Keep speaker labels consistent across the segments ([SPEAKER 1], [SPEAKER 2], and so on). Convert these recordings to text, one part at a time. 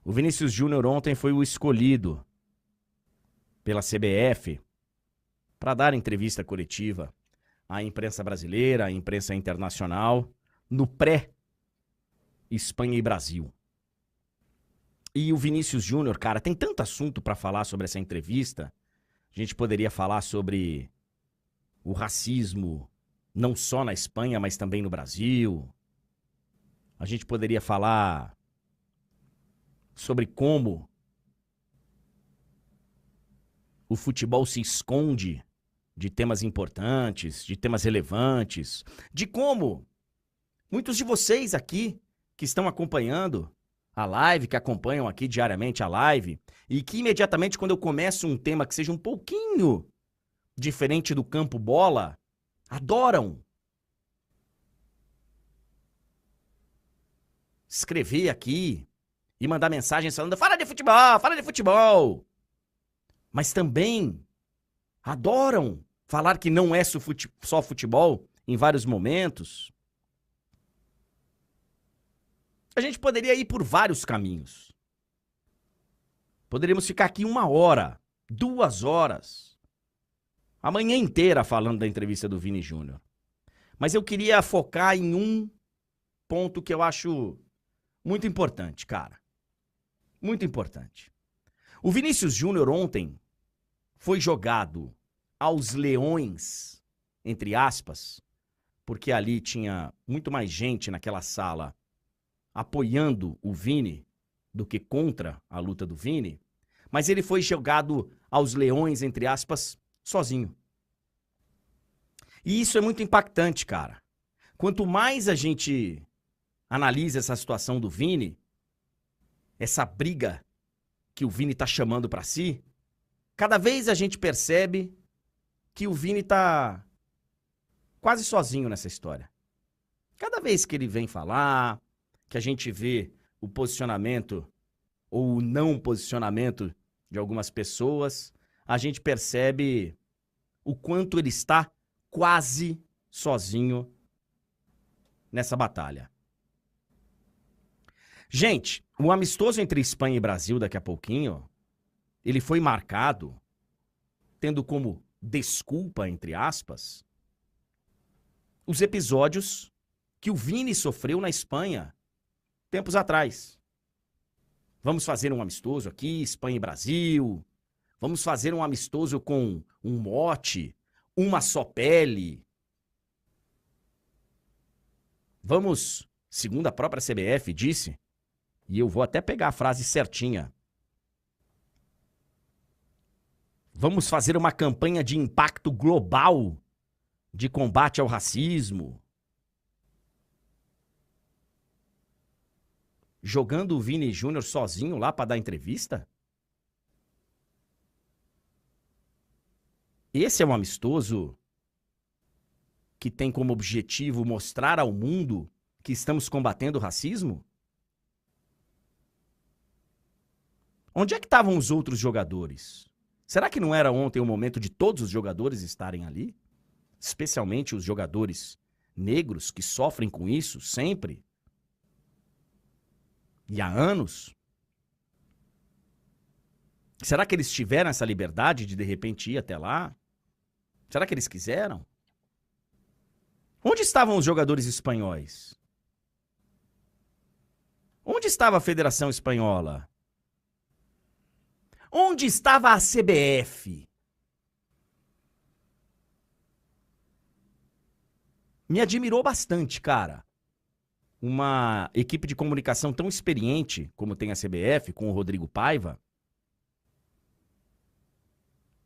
[SPEAKER 1] O Vinícius Júnior ontem foi o escolhido pela CBF para dar entrevista coletiva à imprensa brasileira, à imprensa internacional, no pré-Espanha e Brasil. E o Vinícius Júnior, cara, tem tanto assunto para falar sobre essa entrevista. A gente poderia falar sobre o racismo, não só na Espanha, mas também no Brasil. A gente poderia falar sobre como o futebol se esconde de temas importantes, de temas relevantes, de como muitos de vocês aqui que estão acompanhando a live, que acompanham aqui diariamente a live, e que imediatamente quando eu começo um tema que seja um pouquinho diferente do campo bola, adoram escrever aqui e mandar mensagens falando, fala de futebol, fala de futebol. Mas também adoram falar que não é só futebol em vários momentos. A gente poderia ir por vários caminhos. Poderíamos ficar aqui 1 hora, 2 horas, a manhã inteira falando da entrevista do Vini Júnior. Mas eu queria focar em um ponto que eu acho muito importante, cara. Muito importante. O Vinícius Júnior ontem foi jogado aos leões, entre aspas, porque ali tinha muito mais gente naquela sala apoiando o Vini do que contra a luta do Vini, mas ele foi jogado aos leões, entre aspas, sozinho. E isso é muito impactante, cara. Quanto mais a gente analisa essa situação do Vini, essa briga que o Vini tá chamando pra si, cada vez a gente percebe que o Vini tá quase sozinho nessa história. Cada vez que ele vem falar, que a gente vê o posicionamento ou o não posicionamento de algumas pessoas, a gente percebe o quanto ele está quase sozinho nessa batalha. Gente, o amistoso entre Espanha e Brasil daqui a pouquinho, ele foi marcado tendo como desculpa, entre aspas, os episódios que o Vini sofreu na Espanha tempos atrás. Vamos fazer um amistoso aqui, Espanha e Brasil. Vamos fazer um amistoso com um mote, uma só pele. Vamos, segundo a própria CBF disse, e eu vou até pegar a frase certinha. Vamos fazer uma campanha de impacto global de combate ao racismo. Jogando o Vini Júnior sozinho lá para dar entrevista? Esse é um amistoso que tem como objetivo mostrar ao mundo que estamos combatendo o racismo? Onde é que estavam os outros jogadores? Será que não era ontem o momento de todos os jogadores estarem ali? Especialmente os jogadores negros que sofrem com isso sempre? E há anos? Será que eles tiveram essa liberdade de repente ir até lá? Será que eles quiseram? Onde estavam os jogadores espanhóis? Onde estava a Federação Espanhola? Onde estava a CBF? Me admirou bastante, cara. Uma equipe de comunicação tão experiente como tem a CBF, com o Rodrigo Paiva,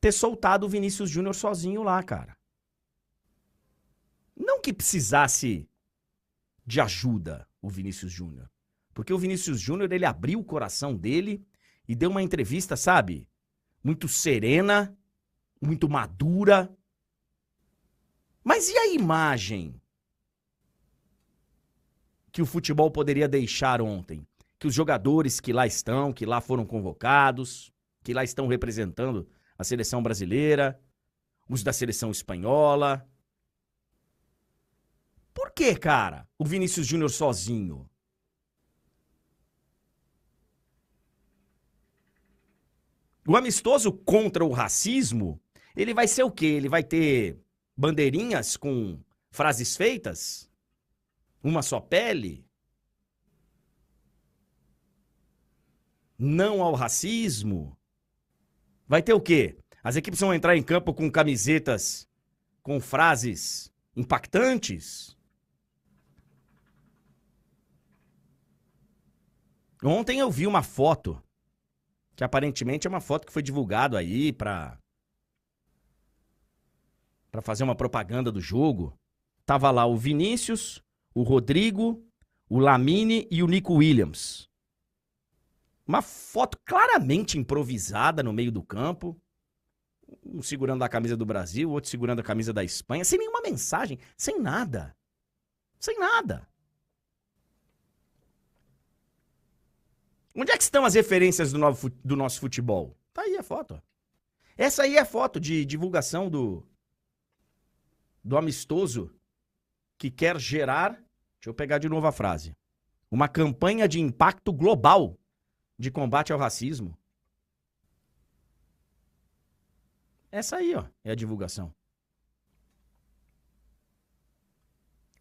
[SPEAKER 1] ter soltado o Vinícius Júnior sozinho lá, cara. Não que precisasse de ajuda, o Vinícius Júnior. Porque o Vinícius Júnior, ele abriu o coração dele e deu uma entrevista, sabe? Muito serena, muito madura. Mas e a imagem que o futebol poderia deixar ontem? Que os jogadores que lá estão, que lá foram convocados, que lá estão representando a seleção brasileira, os da seleção espanhola. Por que, cara, o Vinícius Júnior sozinho? O amistoso contra o racismo, ele vai ser o quê? Ele vai ter bandeirinhas com frases feitas? Uma só pele? Não ao racismo? Vai ter o quê? As equipes vão entrar em campo com camisetas com frases impactantes? Ontem eu vi uma foto, que aparentemente é uma foto que foi divulgada aí pra fazer uma propaganda do jogo. Tava lá o Vinícius, o Rodrigo, o Lamine e o Nico Williams. Uma foto claramente improvisada no meio do campo. Um segurando a camisa do Brasil, o outro segurando a camisa da Espanha, sem nenhuma mensagem, sem nada. Sem nada. Onde é que estão as referências do nosso futebol? Tá aí a foto. Essa aí é a foto de divulgação do amistoso que quer gerar, deixa eu pegar de novo a frase, uma campanha de impacto global de combate ao racismo. Essa aí, ó, é a divulgação.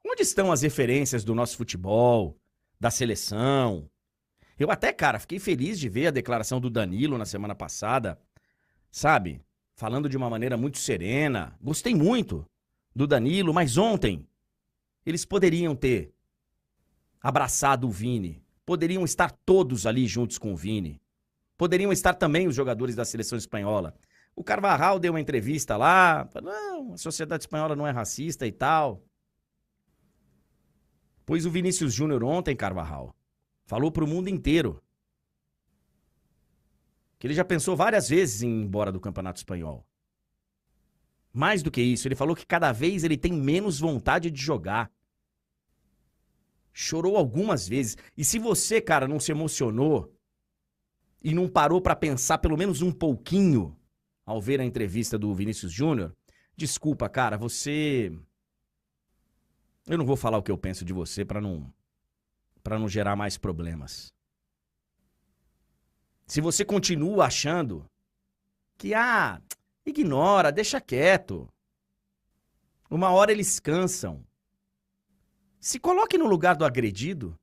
[SPEAKER 1] Onde estão as referências do nosso futebol, da seleção? Eu até, cara, fiquei feliz de ver a declaração do Danilo na semana passada, sabe? Falando de uma maneira muito serena. Gostei muito do Danilo, mas ontem eles poderiam ter abraçado o Vini. Poderiam estar todos ali juntos com o Vini. Poderiam estar também os jogadores da seleção espanhola. O Carvajal deu uma entrevista lá, falou, não, a sociedade espanhola não é racista e tal. Pois o Vinícius Júnior ontem, Carvajal, falou pro mundo inteiro que ele já pensou várias vezes em ir embora do Campeonato Espanhol. Mais do que isso, ele falou que cada vez ele tem menos vontade de jogar. Chorou algumas vezes. E se você, cara, não se emocionou e não parou pra pensar pelo menos um pouquinho ao ver a entrevista do Vinícius Júnior, desculpa, cara, você... Eu não vou falar o que eu penso de você pra não gerar mais problemas. Se você continua achando que, ignora, deixa quieto. Uma hora eles cansam. Se coloque no lugar do agredido.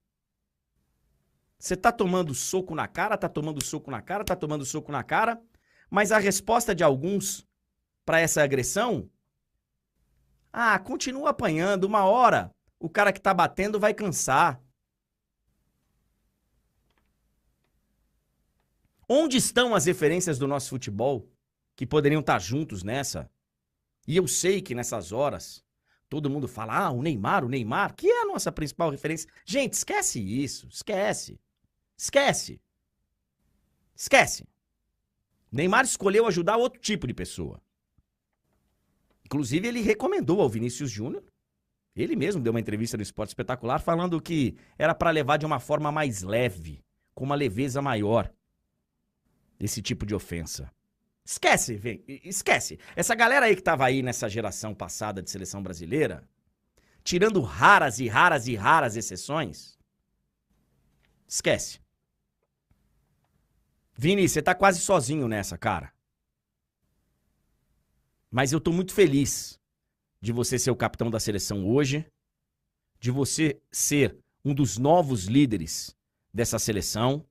[SPEAKER 1] Você tá tomando soco na cara, tá tomando soco na cara, tá tomando soco na cara, mas a resposta de alguns pra essa agressão, continua apanhando, uma hora o cara que tá batendo vai cansar. Onde estão as referências do nosso futebol que poderiam estar juntos nessa? E eu sei que nessas horas todo mundo fala, o Neymar, que é a nossa principal referência. Gente, esquece isso, esquece. Neymar escolheu ajudar outro tipo de pessoa. Inclusive, ele recomendou ao Vinícius Júnior, ele mesmo deu uma entrevista no Esporte Espetacular falando que era para levar de uma forma mais leve, com uma leveza maior, esse tipo de ofensa. Esquece. Essa galera aí que tava aí nessa geração passada de seleção brasileira, tirando raras exceções, esquece. Vini, você tá quase sozinho nessa, cara. Mas eu tô muito feliz de você ser o capitão da seleção hoje, de você ser um dos novos líderes dessa seleção.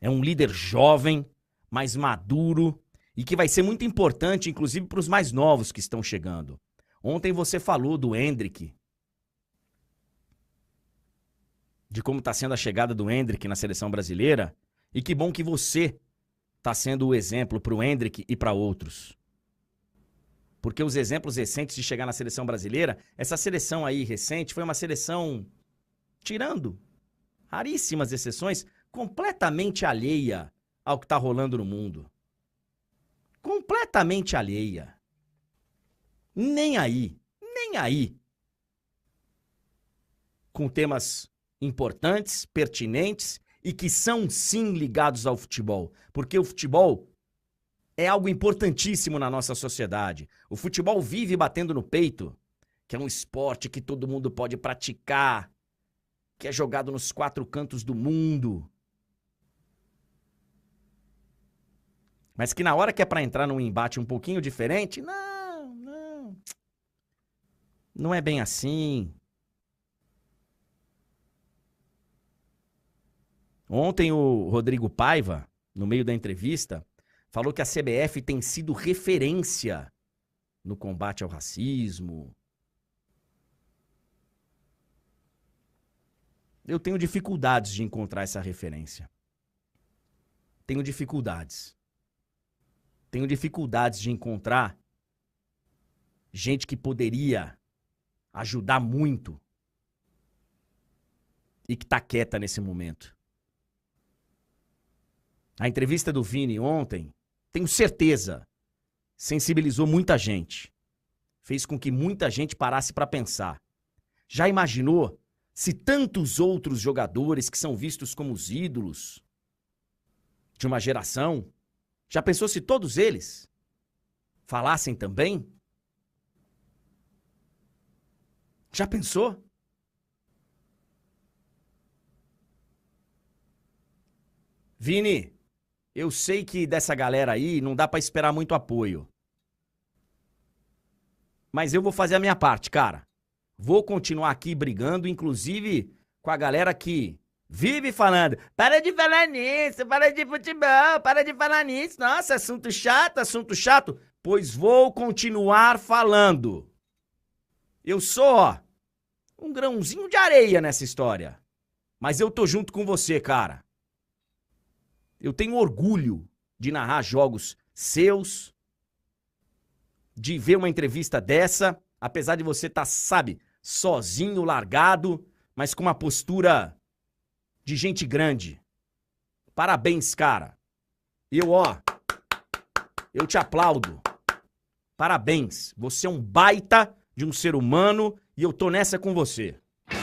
[SPEAKER 1] É um líder jovem, mais maduro e que vai ser muito importante, inclusive, para os mais novos que estão chegando. Ontem você falou do Endrick, de como está sendo a chegada do Endrick na seleção brasileira, e que bom que você está sendo o exemplo para o Endrick e para outros. Porque os exemplos recentes de chegar na seleção brasileira, essa seleção aí recente foi uma seleção, tirando raríssimas exceções, completamente alheia ao que está rolando no mundo. Completamente alheia. Nem aí. Com temas importantes, pertinentes e que são sim ligados ao futebol. Porque o futebol é algo importantíssimo na nossa sociedade. O futebol vive batendo no peito, que é um esporte que todo mundo pode praticar, que é jogado nos 4 cantos do mundo. Mas que na hora que é pra entrar num embate um pouquinho diferente, não é bem assim. Ontem o Rodrigo Paiva, no meio da entrevista, falou que a CBF tem sido referência no combate ao racismo. Eu tenho dificuldades de encontrar essa referência. Tenho dificuldades. Tenho dificuldades de encontrar gente que poderia ajudar muito e que tá quieta nesse momento. A entrevista do Vini ontem, tenho certeza, sensibilizou muita gente. Fez com que muita gente parasse para pensar. Já imaginou se tantos outros jogadores que são vistos como os ídolos de uma geração, já pensou se todos eles falassem também? Já pensou? Vini, eu sei que dessa galera aí não dá pra esperar muito apoio. Mas eu vou fazer a minha parte, cara. Vou continuar aqui brigando, inclusive com a galera que vive falando: para de falar nisso, para de futebol, para de falar nisso. Nossa, assunto chato, assunto chato. Pois vou continuar falando. Eu sou, ó, um grãozinho de areia nessa história. Mas eu tô junto com você, cara. Eu tenho orgulho de narrar jogos seus, de ver uma entrevista dessa, apesar de você estar, sabe, sozinho, largado, mas com uma postura de gente grande. Parabéns, cara. Eu te aplaudo. Parabéns. Você é um baita de um ser humano e eu tô nessa com você.